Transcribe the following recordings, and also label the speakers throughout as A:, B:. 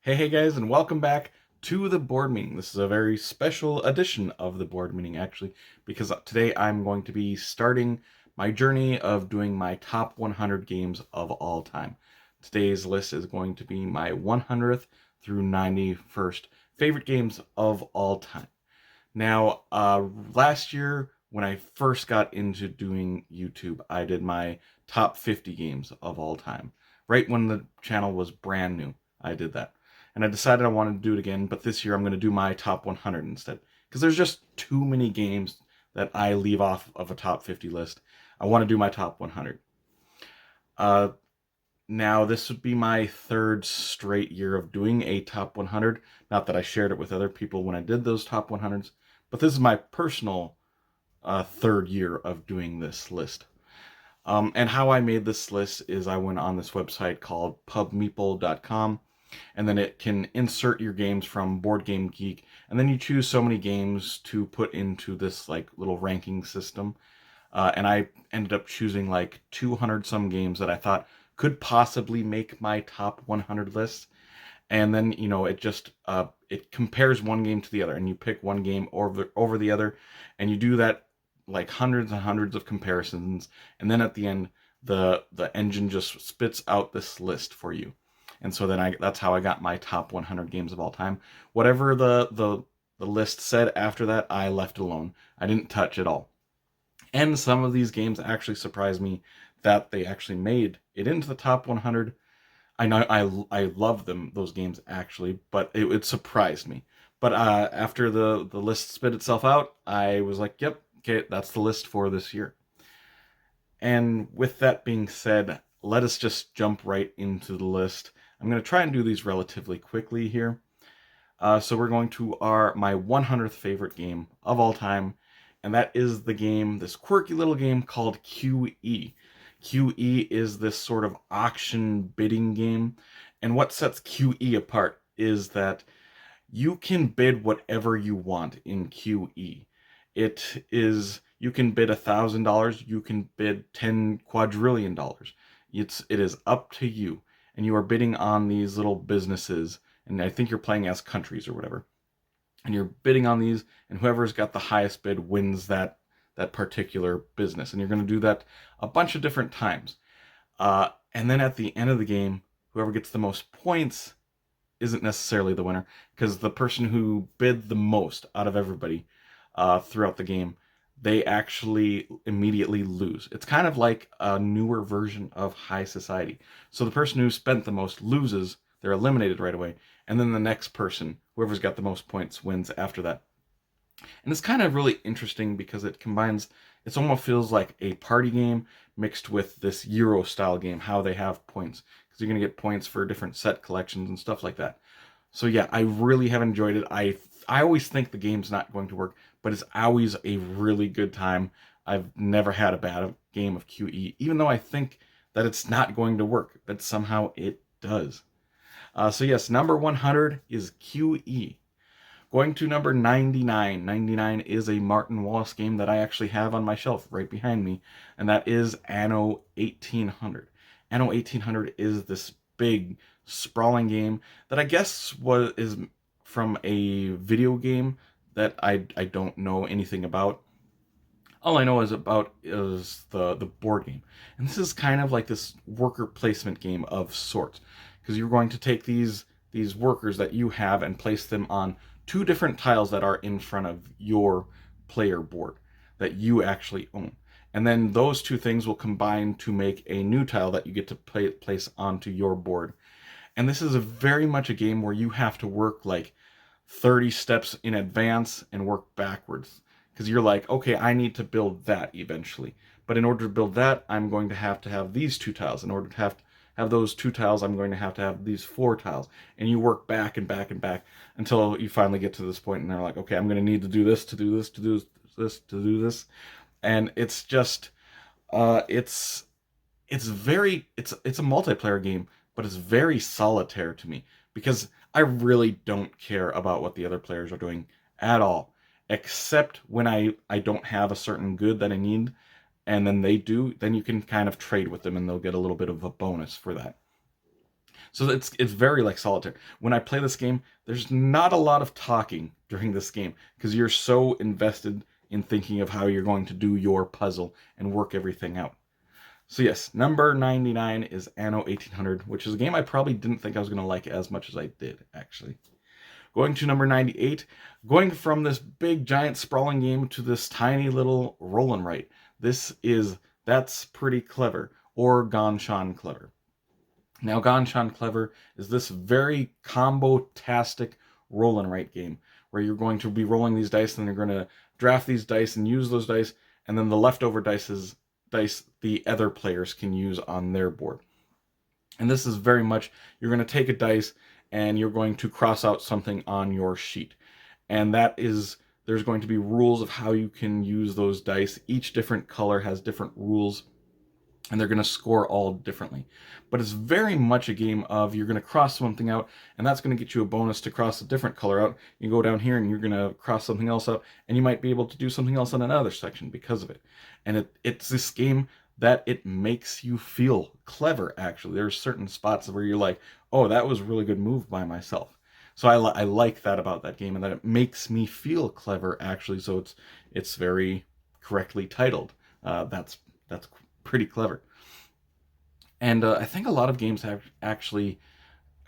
A: Hey guys, and welcome back to the board meeting. This is a very special edition of the board meeting, actually, because today I'm going to be starting my journey of doing my top 100 games of all time. Today's list is going to be my 100th through 91st favorite games of all time. Now, last year when I first got into doing YouTube, I did my top 50 games of all time. Right when the channel was brand new, I did that. And I decided I wanted to do it again, but this year I'm going to do my top 100 instead. Because there's just too many games that I leave off of a top 50 list. I want to do my top 100. Uh, Now, this would be my third straight year of doing a top 100. Not that I shared it with other people when I did those top 100s, but this is my personal third year of doing this list. And how I made this list is I went on this website called pubmeeple.com, and then it can insert your games from Board Game Geek, and then you choose so many games to put into this like little ranking system. And I ended up choosing like 200 some games that I thought could possibly make my top 100 list. And then it just it compares one game to the other, and you pick one game over the other, and you do that like hundreds and hundreds of comparisons, and then at the end the engine just spits out this list for you. And so then that's how I got my top 100 games of all time. Whatever the list said after that, I left alone. I didn't touch it all. And some of these games actually surprised me that they actually made it into the top 100. I know I love those games actually, but it surprised me. But after the list spit itself out, I was like, yep, okay, that's the list for this year. And with that being said, let us just jump right into the list. I'm going to try and do these relatively quickly here. So we're going to my 100th favorite game of all time, and that is this quirky little game called QE. QE is this sort of auction bidding game, and what sets QE apart is that you can bid whatever you want in QE. You can bid $1,000, you can bid $10 quadrillion. It is up to you, and you are bidding on these little businesses, and I think you're playing as countries or whatever. And you're bidding on these, and whoever's got the highest bid wins that particular business. And you're going to do that a bunch of different times. And then at the end of the game, whoever gets the most points isn't necessarily the winner, because the person who bid the most out of everybody throughout the game, they actually immediately lose. It's kind of like a newer version of High Society. So the person who spent the most loses, they're eliminated right away, and then the next person, whoever's got the most points, wins after that. And it's kind of really interesting because it almost feels like a party game mixed with this Euro style game, how they have points. Because you're going to get points for different set collections and stuff like that. So yeah, I really have enjoyed it. I always think the game's not going to work, but it's always a really good time. I've never had a bad game of QE, even though I think that it's not going to work, but somehow it does. So yes, number 100 is QE. Going to number 99. 99 is a Martin Wallace game that I actually have on my shelf right behind me, and that is Anno 1800. Anno 1800 is this big, sprawling game that I guess is from a video game that I don't know anything about. All I know is the board game. And this is kind of like this worker placement game of sorts, because you're going to take these workers that you have and place them on two different tiles that are in front of your player board that you actually own. And then those two things will combine to make a new tile that you get to place onto your board. And this is very much a game where you have to work like 30 steps in advance and work backwards. Because you're like, okay, I need to build that eventually. But in order to build that, I'm going to have these two tiles. In order to have those two tiles, I'm going to have these four tiles. And you work back and back and back until you finally get to this point, and they're like, okay, I'm going to need to do this, to do this, to do this, to do this. And it's just, it's it's a multiplayer game, but it's very solitaire to me because I really don't care about what the other players are doing at all, except when I don't have a certain good that I need, and then they do, then you can kind of trade with them and they'll get a little bit of a bonus for that. So it's very like solitaire. When I play this game, there's not a lot of talking during this game because you're so invested in thinking of how you're going to do your puzzle and work everything out. So yes, number 99 is Anno 1800, which is a game I probably didn't think I was going to like as much as I did, actually. Going to number 98, going from this big, giant, sprawling game to this tiny little roll and write. That's Pretty Clever, or Ganshan Clever. Now, Ganshan Clever is this very combo-tastic roll and write game where you're going to be rolling these dice and you're going to draft these dice and use those dice, and then the leftover dice the other players can use on their board. And this is very much, you're going to take a dice and you're going to cross out something on your sheet. And there's going to be rules of how you can use those dice. Each different color has different rules, and they're going to score all differently. But it's very much a game of you're going to cross something out, and that's going to get you a bonus to cross a different color out. You go down here and you're going to cross something else out, and you might be able to do something else in another section because of it. And it's this game that it makes you feel clever, actually. There's certain spots where you're like, oh, that was a really good move by myself. So I like that about that game, and that it makes me feel clever, actually. So it's very correctly titled. That's pretty clever. And I think a lot of games have actually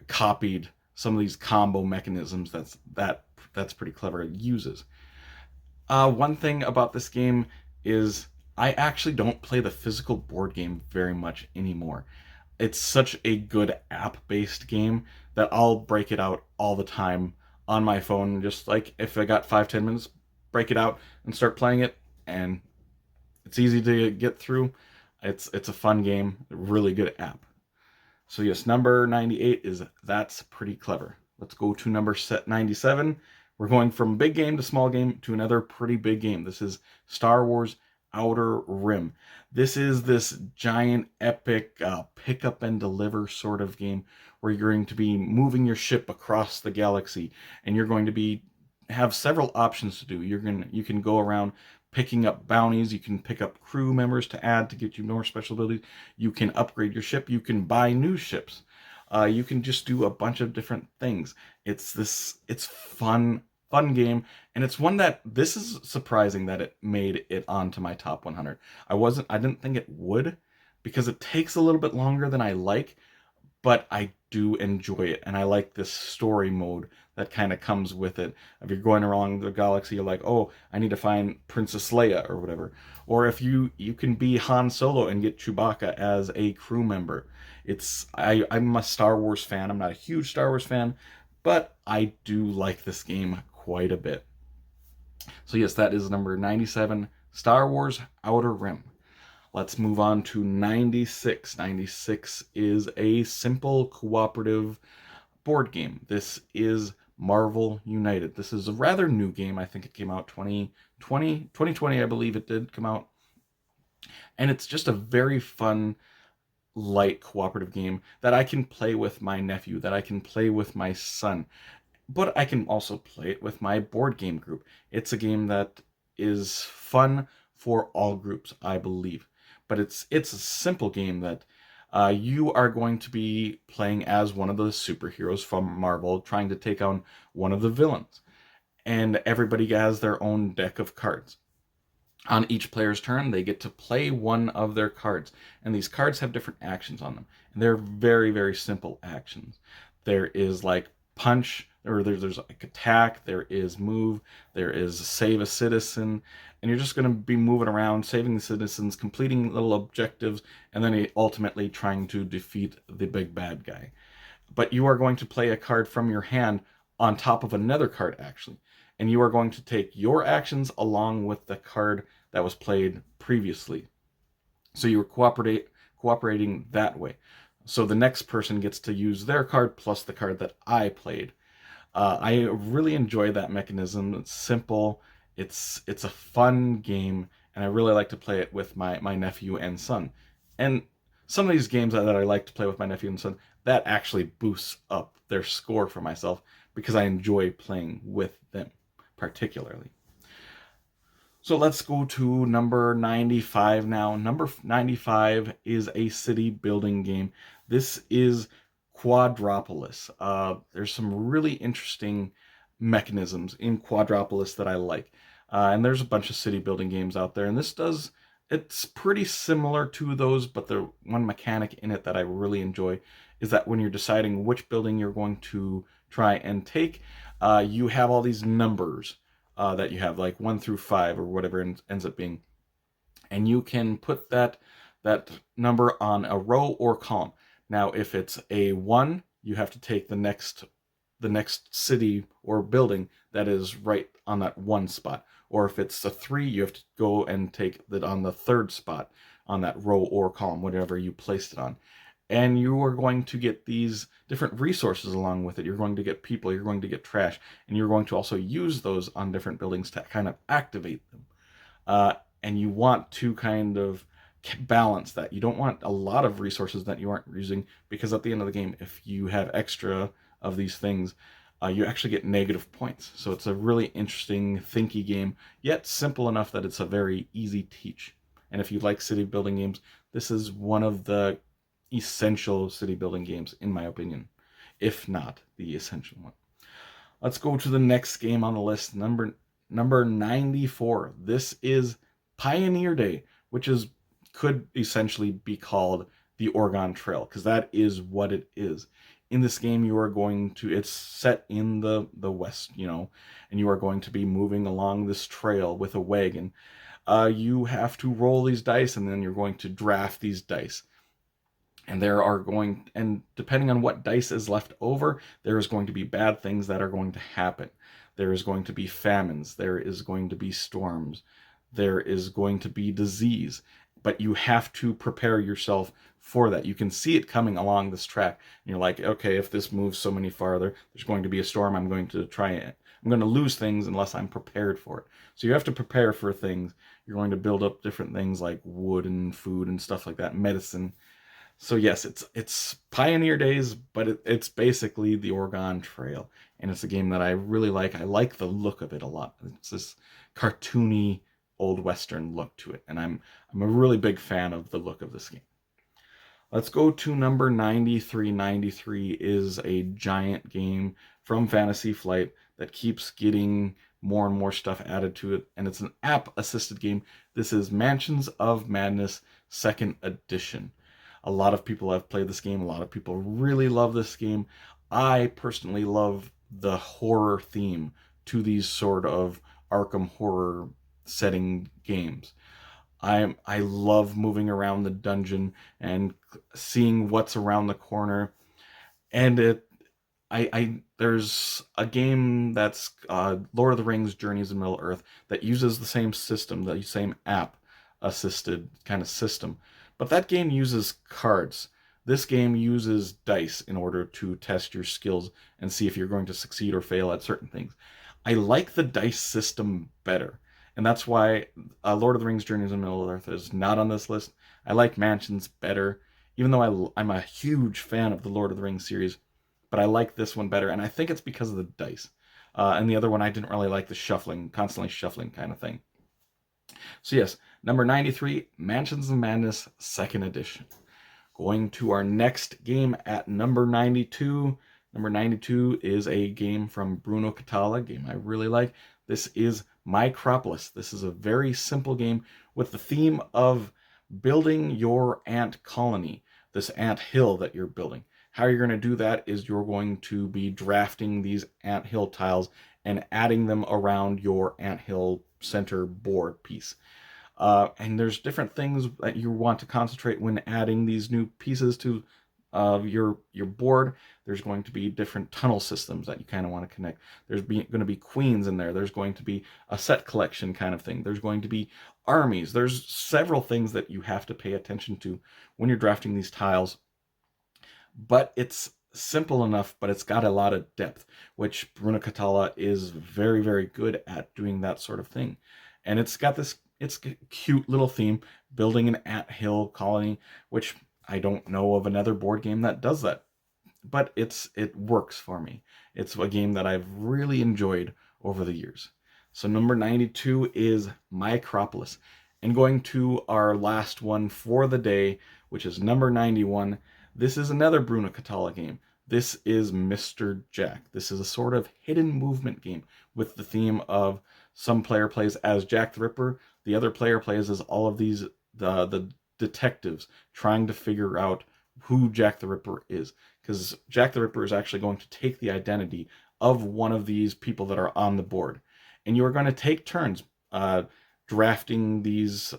A: copied some of these combo mechanisms that's pretty clever. It uses. One thing about this game is I actually don't play the physical board game very much anymore. It's such a good app-based game that I'll break it out all the time on my phone. Just like if I got 5-10 minutes, break it out and start playing it, and it's easy to get through. It's a fun game, a really good app. So yes, number 98 is That's Pretty Clever. Let's go to number 97. We're going from big game to small game to another pretty big game. This is Star Wars Outer Rim. This is this giant epic pick up and deliver sort of game where you're going to be moving your ship across the galaxy, and you're going to have several options to do. You can go around picking up bounties, you can pick up crew members to add to get you more special abilities, you can upgrade your ship, you can buy new ships, you can just do a bunch of different things. It's fun game, and it's one that this is surprising that it made it onto my top 100. I didn't think it would, because it takes a little bit longer than I like, but I do enjoy it, and I like this story mode that kind of comes with it. If you're going around the galaxy, you're like, oh, I need to find Princess Leia or whatever. Or if you can be Han Solo and get Chewbacca as a crew member. I'm a Star Wars fan. I'm not a huge Star Wars fan, but I do like this game quite a bit. So yes, that is number 97, Star Wars Outer Rim. Let's move on to 96. 96 is a simple cooperative board game. This is Marvel United. This is a rather new game. I think it came out 2020, I believe it did come out. And it's just a very fun, light cooperative game that I can play with my nephew, that I can play with my son. But I can also play it with my board game group. It's a game that is fun for all groups, I believe. But it's a simple game that you are going to be playing as one of the superheroes from Marvel, trying to take on one of the villains. And everybody has their own deck of cards. On each player's turn, they get to play one of their cards. And these cards have different actions on them. And they're very, very simple actions. There is like punch, or there's like attack, there is move, there is save a citizen, and you're just going to be moving around, saving the citizens, completing little objectives, and then ultimately trying to defeat the big bad guy. But you are going to play a card from your hand on top of another card, actually, and you are going to take your actions along with the card that was played previously. So you are cooperating that way. So the next person gets to use their card plus the card that I played. I really enjoy that mechanism. It's simple. It's a fun game, and I really like to play it with my nephew and son. And some of these games that I like to play with my nephew and son, that actually boosts up their score for myself because I enjoy playing with them particularly. So let's go to number 95 now. Number 95 is a city building game. This is Quadropolis. There's some really interesting mechanisms in Quadropolis that I like. And there's a bunch of city building games out there, and it's pretty similar to those, but the one mechanic in it that I really enjoy is that when you're deciding which building you're going to try and take, you have all these numbers that you have, like 1 through 5 or whatever it ends up being, and you can put that number on a row or column. Now, if it's a 1, you have to take the next city or building that is right on that 1 spot. Or if it's a 3, you have to go and take that on the 3rd spot on that row or column, whatever you placed it on. And you are going to get these different resources along with it. You're going to get people, you're going to get trash, and you're going to also use those on different buildings to kind of activate them. And you want to kind of balance that. You don't want a lot of resources that you aren't using, because at the end of the game, if you have extra of these things, you actually get negative points. So it's a really interesting, thinky game, yet simple enough that it's a very easy teach. And if you like city building games, this is one of the essential city building games, in my opinion, if not the essential one. Let's go to the next game on the list, number 94. This is Pioneer Day, which could essentially be called the Oregon Trail, because that is what it is. In this game, it's set in the West, and you are going to be moving along this trail with a wagon. You have to roll these dice, and then you're going to draft these dice. And depending on what dice is left over, there is going to be bad things that are going to happen. There is going to be famines. There is going to be storms. There is going to be disease. But you have to prepare yourself for that. You can see it coming along this track. And you're like, okay, if this moves so many farther, there's going to be a storm. I'm going to lose things unless I'm prepared for it. So you have to prepare for things. You're going to build up different things like wood and food and stuff like that, medicine. So yes, it's Pioneer Days, but it's basically the Oregon Trail, and it's a game that I really like. I like the look of it a lot. It's this cartoony old Western look to it, and I'm a really big fan of the look of this game. Let's go to number 93. 93 is a giant game from Fantasy Flight that keeps getting more and more stuff added to it, and it's an app-assisted game. This is Mansions of Madness 2nd Edition. A lot of people have played this game. A lot of people really love this game. I personally love the horror theme to these sort of Arkham horror setting games. I love moving around the dungeon and seeing what's around the corner. And there's a game that's Lord of the Rings Journeys in Middle Earth that uses the same system, the same app assisted kind of system. But that game uses cards. This game uses dice in order to test your skills and see if you're going to succeed or fail at certain things. I like the dice system better. And that's why Lord of the Rings Journeys in Middle-earth is not on this list. I like Mansions better, even though I'm a huge fan of the Lord of the Rings series. But I like this one better, and I think it's because of the dice. And the other one, I didn't really like the constantly shuffling kind of thing. So yes, number 93, Mansions of Madness 2nd Edition. Going to our next game at number 92. Number 92 is a game from Bruno Cathala, a game I really like. This is Micropolis. This is a very simple game with the theme of building your ant colony, this ant hill that you're building. How you're going to do that is you're going to be drafting these ant hill tiles and adding them around your ant hill center board piece. And there's different things that you want to concentrate when adding these new pieces to your board. There's going to be different tunnel systems that you kind of want to connect. There's going to be queens in there. There's going to be a set collection kind of thing. There's going to be armies. There's several things that you have to pay attention to when you're drafting these tiles. But it's simple enough, but it's got a lot of depth, which Bruno Cathala is very, very good at doing that sort of thing. And it's got this cute little theme, building an anthill colony, which I don't know of another board game that does that. But it works for me. It's a game that I've really enjoyed over the years. So number 92 is Micropolis. And going to our last one for the day, which is number 91. This is another Bruno Catala game. This is Mr. Jack. This is a sort of hidden movement game with the theme of some player plays as Jack the Ripper, the other player plays as all of these the detectives trying to figure out who Jack the Ripper is, because Jack the Ripper is actually going to take the identity of one of these people that are on the board, and you are going to take turns drafting these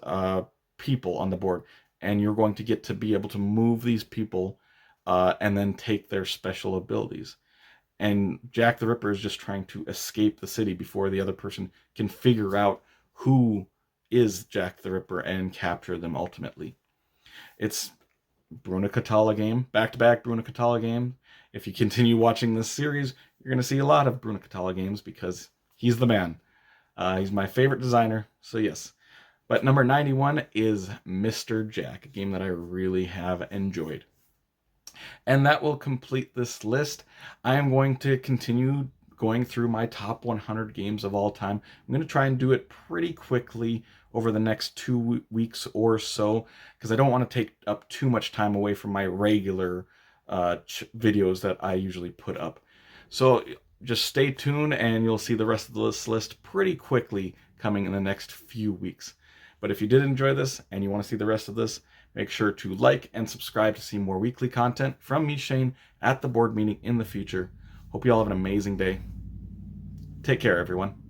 A: people on the board, and you're going to get to be able to move these people and then take their special abilities. And Jack the Ripper is just trying to escape the city before the other person can figure out who is Jack the Ripper and capture them ultimately. It's Bruno Catala game, back-to-back Bruno Catala game. If you continue watching this series, you're going to see a lot of Bruno Catala games because he's the man. He's my favorite designer, so yes. But number 91 is Mr. Jack, a game that I really have enjoyed. And that will complete this list. I am going to continue going through my top 100 games of all time. I'm going to try and do it pretty quickly over the next 2 weeks or so, because I don't want to take up too much time away from my regular videos that I usually put up. So just stay tuned and you'll see the rest of this list pretty quickly coming in the next few weeks. But if you did enjoy this and you want to see the rest of this, make sure to like and subscribe to see more weekly content from me, Shane, at the board meeting in the future. Hope you all have an amazing day. Take care, everyone.